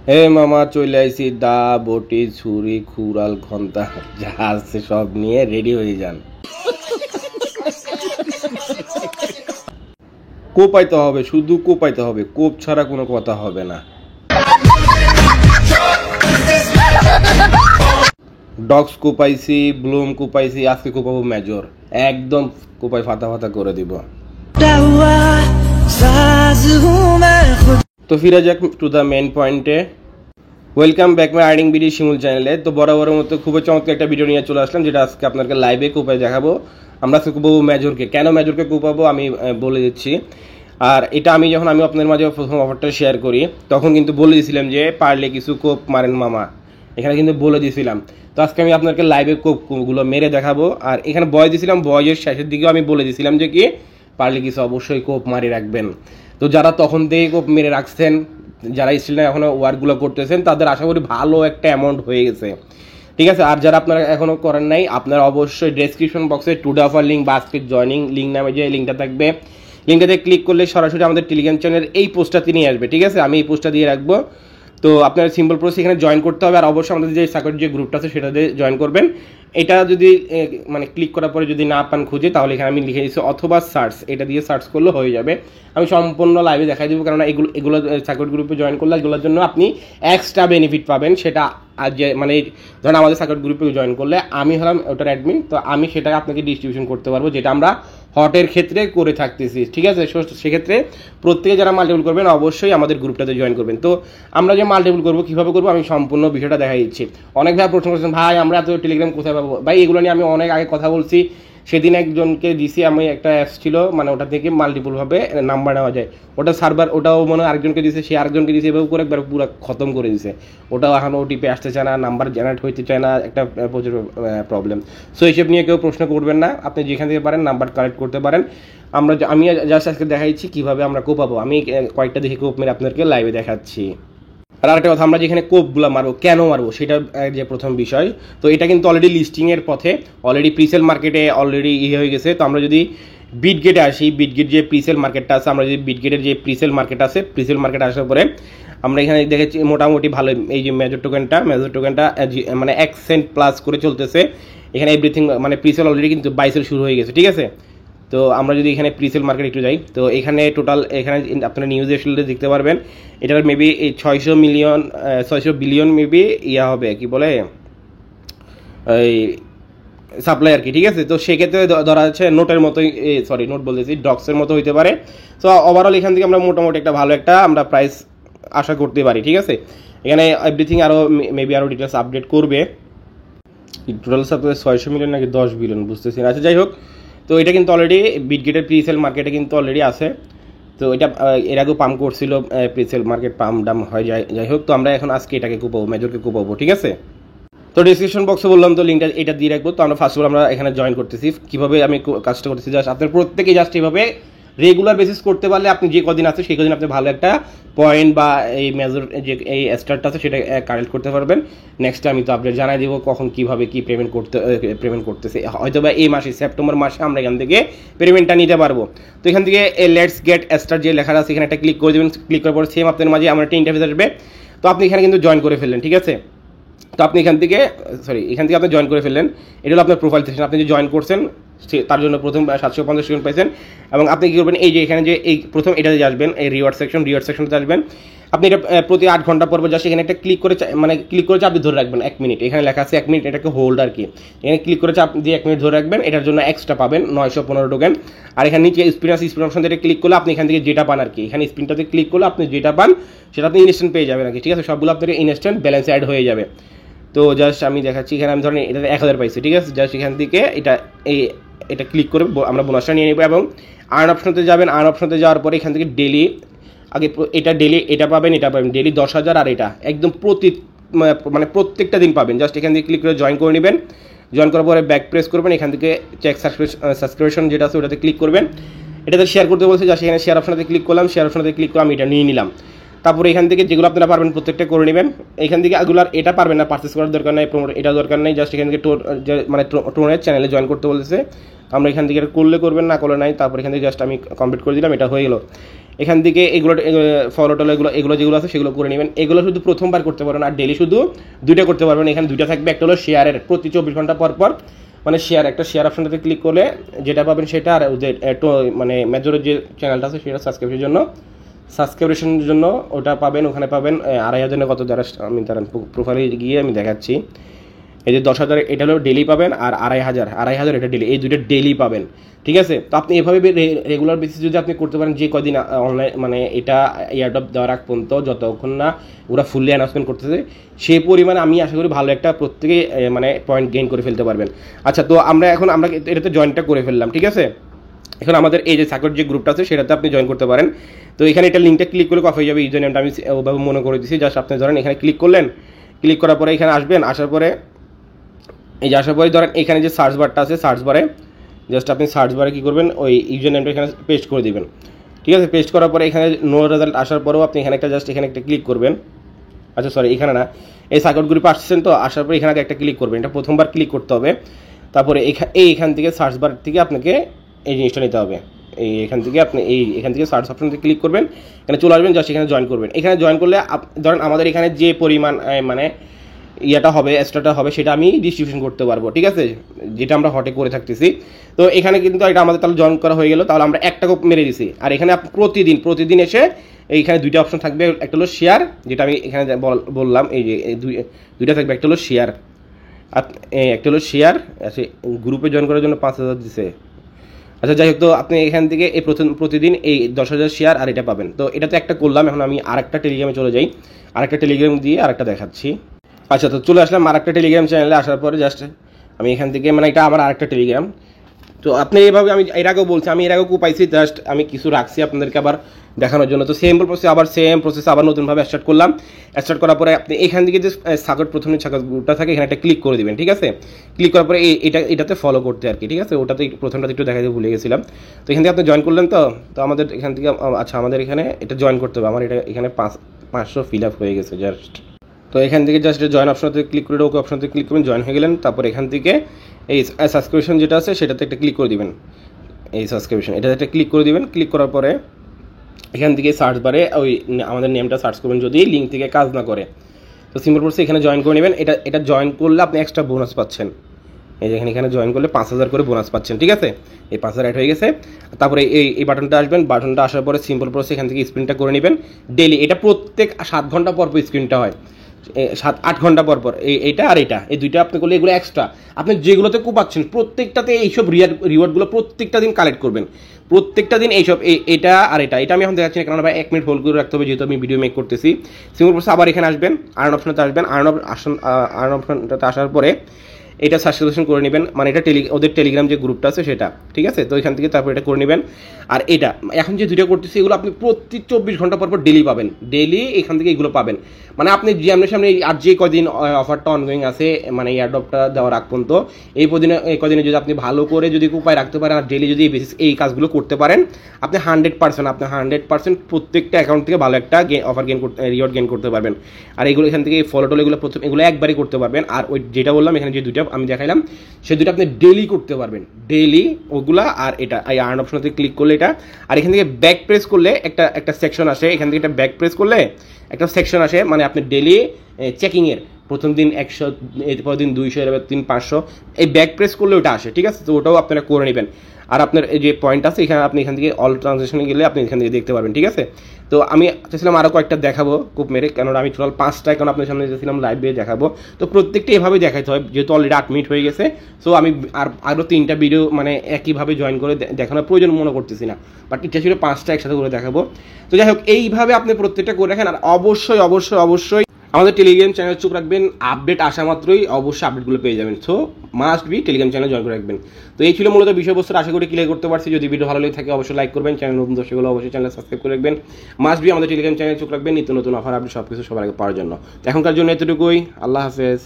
হে মামা চলে আইছি, দা বটি ছুরি খুরাল ঘন্টা যা আছে সব নিয়ে রেডি হয়ে যান। কোপাইতে হবে, শুধু কোপাইতে হবে, কোপ ছাড়া কোনো কথা হবে না। ডগস কোপাইছি, ব্লুম কোপাইছি, আজকে কোপাবো মেজর। একদম কোপাই ফাতা ফাতা করে দিব। তো ফিরে যাক টু দ্য মেন পয়েন্টে। Welcome back my earning BD Shimul চ্যানেলে। তো বরাবরের মতো খুবই চমৎকার একটা ভিডিও নিয়ে চলে আসলাম, যেটা আজকে আপনাকে লাইভে কোপায় দেখাবো। আমরা আজকে কোপাবো মেজরকে। কেন মেজরকে কোপাবো আমি বলে দিচ্ছি। আর এটা আমি যখন আপনাদের মাঝে প্রথম অফারটা শেয়ার করি, তখন কিন্তু বলে দিয়েছিলাম যে পারলে কিছু কোপ মারেন মামা, এখানে কিন্তু বলে দিয়েছিলাম। তো আজকে আমি আপনাকে লাইভে কোপগুলো মেরে দেখাবো। আর এখানে বয় দিয়েছিলাম, বয়ের শেষের দিকেও আমি বলে দিয়েছিলাম যে কি পারলে কিছু অবশ্যই কোপ মারি রাখবেন। তো যারা তখন থেকে কোপ মেরে রাখছেন, যারা স্টিল এখনো ওয়ার্কগুলো করতেছেন, তাদের আশা করি ভালো একটা অ্যামাউন্ট হয়ে গেছে, ঠিক আছে। আর যারা আপনারা এখনো করেন নাই, আপনারা অবশ্যই ডেসক্রিপশন বক্সে টুডে অফার লিঙ্ক বা আজকের জয়নিং লিঙ্ক নামে যে লিঙ্কটা থাকবে, লিঙ্কটাতে ক্লিক করলে সরাসরি আমাদের টেলিগ্রাম চ্যানেলের এই পোস্টটা নিয়ে আসবে, ঠিক আছে। আমি এই পোস্টটা দিয়ে রাখবো। তো আপনার সিম্পল প্রসেস এখানে জয়েন করতে হবে। আর অবশ্যই আমাদের যে সার্কিট যে গ্রুপটা আছে সেটাতে জয়েন করবেন। এটা যদি মানে ক্লিক করার পরে যদি না পান খুঁজে, তাহলে এখানে আমি লিখে দিচ্ছি অথবা সার্চ, এটা দিয়ে সার্চ করলে হয়ে যাবে। আমি সম্পূর্ণ লাইভে দেখাই দেবো, কারণ এগুলো সার্কিট গ্রুপে জয়েন করলে এগুলোর জন্য আপনি এক্সট্রা বেনিফিট পাবেন। সেটা আর যে মানে ধরেন আমাদের সার্কিট গ্রুপে জয়েন করলে আমি হলাম ওটার অ্যাডমিন, তো আমি সেটা আপনাকে ডিস্ট্রিবিউশন করতে পারবো, যেটা আমরা হটের ক্ষেত্রে করে থাকতেছি, ঠিক আছে। সেক্ষেত্রে প্রত্যেকে যারা মাল্টিপল করবেন অবশ্যই আমাদের গ্রুপটাতে জয়েন করবেন। তো আমরা যে মাল্টিপল করবো কীভাবে করবো আমি সম্পূর্ণ বিষয়টা দেখাই দিচ্ছি। অনেক ভাই প্রশ্ন করছেন, ভাই আমরা তো টেলিগ্রাম কোথায় পাবো? ভাই এগুলো নিয়ে আমি অনেক আগে কথা বলছি। সেদিন একজনকে দিছি আমি, একটা অ্যাপস ছিল, মানে ওটা থেকে মাল্টিপলভাবে নাম্বার নেওয়া যায়। ওটা সার্ভার, ওটাও মনে হয় আরেকজনকে দিছে, সে আরেকজনকে দিয়েছে, এভাবে করে একবার পুরো খতম করে দিছে। ওটাও এখন ওটিপি আসতে চায় না, নাম্বার জেনারেট হইতে চায় না, একটা প্রচুর প্রবলেম। সো এইসব নিয়ে কেউ প্রশ্ন করবেন না, আপনি যেখান থেকে পারেন নাম্বার কালেক্ট করতে পারেন। আমি জাস্ট আজকে দেখাচ্ছি কীভাবে আমরা কোপাবো। আমি কয়েকটা দেখে কোপ মেরে আপনাদেরকে লাইভে দেখাচ্ছি। আর আরেকটা কথা, আমরা যেখানে কোপগুলো মারবো, কেন মারবো, সেটা যে প্রথম বিষয়। তো এটা কিন্তু অলরেডি লিস্টিংয়ের পথে, অলরেডি প্রিসেল মার্কেটে অলরেডি হয়ে গেছে। তো আমরা যদি বিটগেটে আসি, বিটগেট যে প্রিসেল মার্কেটটা আছে, আমরা যদি বিটগেটের যে প্রিসেল মার্কেট আছে, প্রিসেল মার্কেট আসার পরে আমরা এখানে দেখেছি মোটামুটি ভালো। এই যে মেজর টোকেনটা মানে 1 সেন্ট প্লাস করে চলতেছে। এখানে এভরিথিং মানে প্রিসেল অলরেডি কিন্তু বাইসেল শুরু হয়ে গেছে, ঠিক আছে। তো আমরা যদি এখানে প্রিসেল মার্কেট একটু যাই, তো এখানে টোটাল এখানে আপনারা নিউজ এসলে দেখতে পারবেন, এটার মেবি এই 600 বিলিয়ন মেবি হবে কি বলে এই সাপ্লাই আর কি, ঠিক আছে। তো সেক্ষেত্রে ধরা যাচ্ছে নোটের মতোই, সরি নোট বলতেছি, ডক্সের মতো হইতে পারে। তো ওভারঅল এখান থেকে আমরা মোটামুটি একটা ভালো একটা আমরা প্রাইস আশা করতে পারি, ঠিক আছে। এখানে এভরিথিং আরও মেবি আরও ডিটেলস আপডেট করবে। টোটাল সাপ্লাই 600 মিলিয়ন নাকি 10 বিলিয়ন বুঝতেছি না, আচ্ছা যাই হোক। তো এটা কিন্তু অলরেডি বিটগেটের প্রিসেল মার্কেটে কিন্তু অলরেডি আছে। তো এটা এর আগেও পাম্প করছিল, প্রিসেল মার্কেট পাম্প ডাম হয়, যাই হোক। তো আমরা এখন আজকে এটাকে কোপাবো, মেজরকে কোপাবো, ঠিক আছে। তো ডিসক্রিপশন বক্সে বললাম, তো লিঙ্কটা এটা দিয়ে রাখবো। তো আমরা ফার্স্ট অফ অল আমরা এখানে জয়েন করতেছি। কীভাবে আমি কাজটা করতেছি, জাস্ট আপনার প্রত্যেকেই জাস্ট এইভাবে রেগুলার বেসিস করতে পারলে আপনি যে কদিন আছে সেই কদিন আপনি ভালো একটা পয়েন্ট বা এই মেজর যে এই স্টার্টটা আছে সেটা কালেক্ট করতে পারবেন। নেক্সট আমি তো আপডেট জানাই দিব কখন কীভাবে কী পেমেন্ট করতেছে। হয়তো বা এই মাসে সেপ্টেম্বর মাসে আমরা এখান থেকে পেমেন্টটা নিতে পারবো। তো এখান থেকে লেটস গেট স্টার্ট যে লেখা আছে এখানে একটা ক্লিক করে দেবেন। ক্লিক করার পর সেম আপনার মাঝে আমার একটা ইন্টারফেস আসবে। তো আপনি এখানে কিন্তু জয়েন করে ফেললেন, ঠিক আছে। তো আপনি এখান থেকে আপনি জয়েন করে ফেললেন। এটা হলো আপনার প্রোফাইল সেকশন। আপনি যে জয়েন করছেন তার জন্য প্রথম 750 সেকেন্ড পাইছেন। এবং আপনি কী করবেন, এই যে এখানে যে এই প্রথম এটাতে আসবেন, এই রিওয়ার্ড সেকশনতে আসবেন। আপনি এটা প্রতি 8 ঘন্টা পর জাস্ট এখানে একটা ক্লিক করে চাপ দিয়ে ধরে রাখবেন 1 মিনিট। এখানে লেখা আছে 1 মিনিট, এটাকে হোল্ড আর কি। এখানে ক্লিক করে চাপ দিয়ে 1 মিনিট ধরে রাখবেন। এটার জন্য এক্সট্রা পাবেন 915 টোকেন। আর এখানে নিচে স্পিন অপশন থেকে ক্লিক করলে আপনি এখান থেকে যেটা পান আর কি, এখানে স্পিনটাতে ক্লিক করলে আপনি যেটা পান সেটা আপনি ইনস্ট্যান্ট পেয়ে যাবেন আর কি, ঠিক আছে। সবগুলো আপনার ইনস্ট্যান্ট ব্যালেন্স অ্যাড হয়ে যাবে। তো জাস্ট আমি দেখাচ্ছি, এখানে আমি ধরেন এটা 1000 পাইছি, ঠিক আছে। জাস্ট এখান থেকে এটা ক্লিক করে আমরা বোনাসটা নিয়ে নেব এবং আর্ন অপশনতে যাবেন। আর্ন অপশনতে যাওয়ার পরে এখান থেকে ডেলি এটা পাবেন ডেলি 10,000। আর এটা একদম প্রত্যেকটা দিন পাবেন। জাস্ট এখান থেকে ক্লিক করে জয়েন করে নেবেন। জয়েন করার পরে ব্যাক প্রেস করবেন, এখান থেকে চেক সাবস্ক্রিপশন যেটা আছে ওটাতে ক্লিক করবেন। এটাতে শেয়ার করতে বলছে, জাস্ট এখানে শেয়ার অপশনতে ক্লিক করলাম। শেয়ার অপশনতে ক্লিক করে আমি এটা নিয়ে নিলাম। তারপরে এখান থেকে যেগুলো আপনারা পারবেন প্রত্যেকটা করে নেবেন। এখান থেকে এগুলো এটা পারবেন না, পারচেস করার দরকার নাই, এটা দরকার নেই। জাস্ট এখান থেকে টোনের চ্যানেলে জয়েন করতে বলেছে। আমরা এখান থেকে এটা করলে করবেন, না করলে নাই। তারপর এখান থেকে জাস্ট আমি কমপ্লিট করে দিলাম, এটা হয়ে গেল। এখান থেকে এগুলো ফলো টলো এগুলো যেগুলো আছে সেগুলো করে নেবেন। এগুলো শুধু প্রথমবার করতে পারবেন, আর ডেলি শুধু 2টা করতে পারবেন। এখানে 2টা থাকবে, একটা হলো শেয়ারের, প্রতি 24 ঘন্টা পর পর মানে একটা শেয়ার অপশনটাতে ক্লিক করলে যেটা পাবেন সেটা, আর ওদের মানে মেজরের যে চ্যানেলটা আছে সেটা সাবস্ক্রিপশনের জন্য ওটা পাবেন। ওখানে পাবেন 2,500 কত দ্বারা, আমি তার প্রোফাইলে গিয়ে আমি দেখাচ্ছি। এই যে 10,000 এটা হলো ডেলি পাবেন, আর 2,500 এটা ডেলি, এই 2টা ডেলি পাবেন, ঠিক আছে। তো আপনি এভাবে রেগুলার বেসিস যদি আপনি করতে পারেন, যে কদিন অনলাইন মানে এটা এয়ারড্রপ দেওয়ার আগ পর্যন্ত, যতক্ষণ না ওরা ফুললি অ্যানাউন্সমেন্ট করতেছে, সেই পরিমাণে আমি আশা করি ভালো একটা প্রত্যেকে মানে পয়েন্ট গেইন করে ফেলতে পারবেন। আচ্ছা, তো আমরা এটাতে জয়েনটা করে ফেললাম, ঠিক আছে। এখন আমাদের এই যে সাকর যে গ্রুপটা আছে সেটাতে আপনি জয়েন করতে পারেন। তো এখানে এটা লিঙ্কটা ক্লিক করলে কফি হয়ে যাবে, ইউজার নেমটা আমি ওভাবে মনে করে দিচ্ছি। জাস্ট আপনি ধরেন এখানে ক্লিক করলেন, ক্লিক করার পরে এখানে আসবেন, আসার পরে এই যে আসার পরে ধরেন এখানে যে সার্চ বারটা আছে, সার্চ বারে জাস্ট আপনি সার্চ বারে কী করবেন, ওই ইউজার নেমটা এখানে পেস্ট করে দিবেন, ঠিক আছে। পেস্ট করার পরে এখানে নো রেজাল্ট আসার পরেও আপনি এখানে একটা জাস্ট এখানে একটা ক্লিক করবেন। আচ্ছা সরি, এখানে না, এই সাকর গ্রুপে আসছেন তো, আসার পরে এখানে একটা ক্লিক করবেন, এটা প্রথমবার ক্লিক করতে হবে। তারপরে এইখান থেকে সার্চ বার থেকে আপনাকে এই জিনিসটা নিতে হবে, এখান থেকে আপনি এখান থেকে সার্চ অপশন থেকে ক্লিক করবেন, এখানে চলে আসবেন, জাস্ট এখানে জয়েন করবেন। এখানে জয়েন করলে ধরেন আমাদের এখানে যে পরিমাণ মানে ইয়েটা হবে, এক্সট্রাটা হবে, সেটা আমি ডিস্ট্রিবিউশন করতে পারবো, ঠিক আছে, যেটা আমরা হটে করে থাকতেছি। তো এখানে কিন্তু এটা আমাদের তাহলে জয়েন করা হয়ে গেল, তাহলে আমরা একটা কোপ মেরে দিছি। আর এখানে আপনি প্রতিদিন এসে এইখানে 2টা অপশন থাকবে, একটা হলো শেয়ার, যেটা আমি এখানে বললাম, এই যে 2টা থাকবে, একটা হলো শেয়ার আর একটা হলো শেয়ার। আচ্ছা, গ্রুপে জয়েন করার জন্য 5,000 দিছে। আচ্ছা যাই হোক, তো আপনি এখান থেকে এই প্রতিদিন এই 10,000 শেয়ার আর এটা পাবেন। তো এটা তো একটা করলাম, এখন আমি আরেকটা টেলিগ্রামে চলে যাই, আরেকটা টেলিগ্রাম দিয়ে আরেকটা দেখাচ্ছি। আচ্ছা, তো চলে আসলাম আরেকটা টেলিগ্রাম চ্যানেলে। আসার পরে জাস্ট আমি এখান থেকে মানে এটা আমার আরেকটা টেলিগ্রাম। তো আপনি এইভাবে, আমি এর আগেও বলছি, আমি এর আগেও পাইছি, জাস্ট আমি কিছু রাখছি আপনাদেরকে আবার দেখানোর জন্য। তো সেম প্রসেস আবার নতুনভাবে স্টার্ট করলাম। স্টার্ট করার পরে আপনি এখান থেকে যে প্রথমে সাকর গ্রুপটা থাকে, এখানে একটা ক্লিক করে দিবেন, ঠিক আছে। ক্লিক করার পরে এটাতে ফলো করতে আর কি, ঠিক আছে। ওটাতে প্রথমটাতে একটু দেখাতে ভুলে গেছিলাম। তো এখান থেকে আপনি জয়েন করলেন, তো আমাদের এখান থেকে, আচ্ছা আমাদের এখানে এটা জয়েন করতে হবে। আমার এটা এখানে 500 ফিল আপ হয়ে গেছে জাস্ট। তো এখান থেকে জাস্ট জয়েন অপশনতে ক্লিক করে ওকে অপশনতে ক্লিক করবেন, জয়েন হয়ে গেলেন। তারপর এখান থেকে এই সাবস্ক্রিপশন যেটা আছে সেটাতে একটা ক্লিক করে দিবেন, এই সাবস্ক্রিপশন এটাতে একটা ক্লিক করে দিবেন। ক্লিক করার পরে এখান থেকে সার্চ বারে ওই আমাদের নেমটা সার্চ করবেন, যদি লিঙ্ক থেকে কাজ না করে। তো সিম্পল প্রসেস এখানে জয়েন করে নেবেন। এটা জয়েন করলে আপনি এক্সট্রা বোনাস পাচ্ছেন, এই যে এখানে জয়েন করলে 5,000 করে বোনাস পাচ্ছেন, ঠিক আছে। এই 5,000 অ্যাড হয়ে গেছে। তারপরে এই বাটনটা আসবেন, বাটনটা আসার পরে সিম্পল প্রসেস এখান থেকে স্ক্রিনটা করে নেবেন ডেলি। এটা প্রত্যেক 7 ঘন্টা পর স্ক্রিনটা হয়, 7-8 ঘন্টা পর এইটা আর এটা, এই 2টা আপনি করলে এগুলো এক্সট্রা। আপনি যেগুলোতে পাচ্ছেন প্রত্যেকটাতে এইসব রিওয়ার্ডগুলো প্রত্যেকটা দিন কালেক্ট করবেন, প্রত্যেকটা দিন এইসব এটা আর এটা আমি এখন দেখাচ্ছি না, কারণ ভাই 1 মিনিট হোল্ড করে রাখতে হবে, যেহেতু আমি ভিডিও মেক করতেছি। সিম্পল প্রসেস আবার এখানে আসবেন, আর্ন অপশনটাতে আসবেন। আর্ন অপশনটাতে আসার পরে এটা সাবস্ক্রিপশন করে নেবেন, মানে এটা ওদের টেলিগ্রাম যে গ্রুপটা আছে সেটা, ঠিক আছে। তো এখান থেকে তারপর এটা করে নেবেন। আর এটা এখন যে 2টা করতেছি, এগুলো আপনি প্রতি 24 ঘন্টা পর ডেলি পাবেন, ডেলি এখান থেকে এগুলো পাবেন। মানে আপনি সামনে আর যে কদিন অফারটা অনগোয়িং আছে, মানে এয়ারড্রপটা দেওয়ার আগ পর্যন্ত, এই কদিনে যদি আপনি ভালো করে যদি উপায় রাখতে পারেন, আর ডেলি যদি এই কাজগুলো করতে পারেন, আপনি 100% প্রত্যেকটা অ্যাকাউন্ট থেকে ভালো একটা অফার রিওয়ার্ড গেইন করতে পারবেন। আর এগুলো এখান থেকে ফলো টলো এগুলো একবারই করতে পারবেন। আর ওই যেটা বললাম এখানে যে 2টা আমি দেখাইলাম, সেই 2টা আপনি ডেলি করতে পারবেন, ডেলি ওগুলা। আর এটা এই আর্ন অপশনতে ক্লিক করলে এটা, আর এখান থেকে ব্যাক প্রেস করলে একটা সেকশন আসে, এখান থেকে একটা ব্যাক প্রেস করলে একটা সেকশন আসে, মানে আপনি ডেলি চেকিংয়ের প্রথম দিন 100, এরপর দিন 200, এরপর দিন 500, এই ব্যাক প্রেস করলে ওটা আসে, ঠিক আছে। তো ওটাও আপনারা করে নেবেন। আর আপনার এই যে পয়েন্ট আছে এখানে, আপনি এখান থেকে অল ট্রানজেকশনে গেলে আপনি এখান থেকে দেখতে পারবেন, ঠিক আছে। তো আমি চাইছিলাম আরও কয়েকটা দেখাবো খুব মেরে, কেননা আমি টোটাল 5টা এখন আপনার সামনে যেছিলাম লাইভে দেখাবো। তো প্রত্যেকটা এভাবে দেখাতে হয়, যেহেতু অলরেডি 8 মিনিট হয়ে গেছে। সো আমি আরও 3টা ভিডিও মানে একইভাবে জয়েন করে দেখানোর প্রয়োজন মনে করতেছি না, বাট এটা ছিল 5টা একসাথে করে দেখাবো। তো যাই হোক, এইভাবে আপনি প্রত্যেকটা করে রাখেন। আর অবশ্যই আমাদের টেলিগ্রাম চ্যানেল চোখ রাখবেন, আপডেট আসা মাত্রই অবশ্যই আপডেটগুলো পেয়ে যাবেন। So must be Telegram channel join করে রাখবেন। তো এই ছিল মূলত বিষয়বস্তু, আশা করি ক্লিয়ার করতে পারছি। যদি ভিডিও ভালো লেগে থাকে অবশ্যই লাইক করবেন, চ্যানেল নতুন দর্শকগুলো অবশ্যই চ্যানেল সাবস্ক্রাইব করে রাখবেন। মাস্ট বি আমাদের টেলিগ্রাম চ্যানেল চোখ রাখবেন, নিত্য নতুন অফার আপডেট সব কিছু সবার আগে পাওয়ার জন্য। এখনকার জন্য এতটুকুই, আল্লাহ হাফেজ।